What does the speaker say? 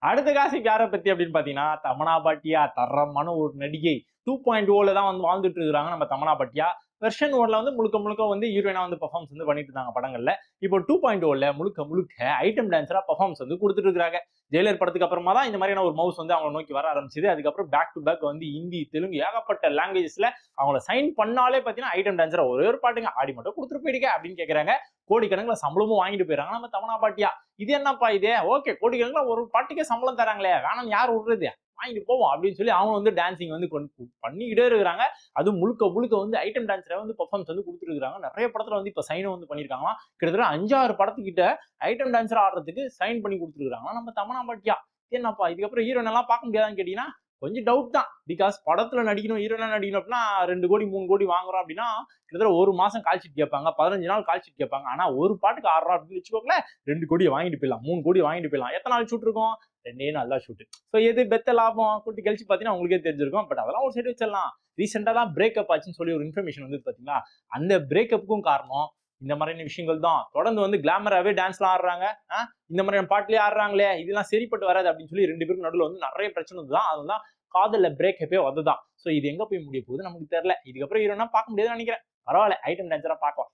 அடுத்த காசிப் யாரை பத்தி அப்படின்னு பாத்தீங்கன்னா, தமன்னா பாட்டியா தரமான ஒரு நடிகை. 2.0ல தான் வந்து வாழ்ந்துட்டு இருக்காங்க நம்ம தமன்னா பாட்டியா. வெர்ஷன் 1ல வந்து முழுக்க முழுக்க வந்து ஹீரோயினா வந்து பெர்ஃபார்மன்ஸ் வந்து பண்ணிட்டு இருந்தாங்க படங்கள்ல. இப்போ 2.0ல முழுக்க முழுக்க ஐட்டம் டான்ஸரா பெர்ஃபார்மன்ஸ் வந்து குடுத்துட்டு இருக்காங்க. ஜெயிலர் படத்துக்கு அப்புறமா தான் இந்த மாதிரியான ஒரு மவுஸ் வந்து அவங்கள நோக்கி வர ஆரம்பிச்சது. அதுக்கப்புறம் பேக் டு பேக் வந்து ஹிந்தி, தெலுங்கு ஏகப்பட்ட லாங்குவேஜஸ்ல அவங்கள சைன் பண்ணாலே பாத்தீங்கன்னா ஐட்டம் டான்ஸரா ஒரே ஒரு பாட்டுங்க ஆடி மட்டும் கொடுத்துட்டு போயிடுங்க அப்படின்னு கேக்குறாங்க. கோடிக்கணக்கில் சம்பளமும் வாங்கிட்டு போயிடறாங்க நம்ம தமன்னா பாட்டியா. இது என்னப்பா இது? ஓகே, கோடிக்கணக்கில் ஒரு பாட்டுக்கே சம்பளம் தராங்களே, வேணாம் யார் விடுறது, வாங்கிட்டு போவோம் அப்படின்னு சொல்லி அவங்க வந்து டான்சிங் வந்து பண்ணிக்கிட்டே இருக்கிறாங்க. அதுவும் முழுக்க முழுக்க வந்து ஐட்டம் டான்ஸ்ல வந்து பெர்ஃபார்மன்ஸ் வந்து கொடுத்துட்டு இருக்காங்க. நிறைய படத்துல வந்து இப்ப சைனும் வந்து பண்ணிருக்காங்களாம். கிட்டத்தட்ட 5-6 படத்துக்கிட்ட ஐட்டம் டான்ஸர் ஆடுறதுக்கு சைன் பண்ணி கொடுத்துருக்காங்க நம்ம தமன்னா பாட்டியா. என்னப்பா இதுக்கப்புறம் ஹீரோயின் எல்லாம் பார்க்க முடியாதான்னு கேட்டீங்கன்னா கொஞ்சம் டவுட் தான். பிகாஸ் படத்துல நடிக்கணும், ஹீரோயினா நடிக்கணும் அப்படின்னா 2 கோடி 3 கோடி வாங்குறோம் அப்படின்னா கிட்டத்தட்ட ஒரு மாசம் கால் ஷீட் கேட்பாங்க, 15 நாள் கால் ஷீட் கேட்பாங்க. ஆனா ஒரு பாட்டுக்கு ஆடுறோம் அப்படின்னு வச்சுக்கோங்களேன், 2 கோடி வாங்கிட்டு போயிடலாம், 3 கோடி வாங்கிட்டு போயிடலாம். எத்தனை நாள் ஷூட் இருக்கும்? 2 நாள் தான் ஷூட். ஸோ எது பெத்த லாபம் கூட்டி கழிச்சு பார்த்தீங்கன்னா உங்களுக்கே தெரிஞ்சிருக்கும். பட் அதெல்லாம் ஒரு சைடு வச்சிடலாம். ரீசெண்டா தான் பிரேக்கப் ஆச்சுன்னு சொல்லி ஒரு இன்ஃபர்மேஷன் வந்து பாத்தீங்களா, அந்த பிரேக்கப்புக்கும் காரணம் இந்த மாதிரியான விஷயங்கள் தான். தொடர்ந்து வந்து கிளாமராவே டான்ஸ்லாம் ஆடுறாங்க, இந்த மாதிரியான பாட்டுலயே ஆடுறாங்களே, இதெல்லாம் சரிப்பட்டு வராது அப்படின்னு சொல்லி 2 பேருக்கு நடுவில் வந்து நிறைய பிரச்சனை தான். அதுதான் காதல்ல பிரேக்கப்பே வந்துதான். ஸோ இது எங்க போய் முடிய போகுது நமக்கு தெரியல. இதுக்கப்புறம் ஹீரோனா பார்க்க முடியாதுன்னு நினைக்கிறேன். பரவாயில்ல, ஐட்டம் டான்ஸரா பார்க்கலாம்.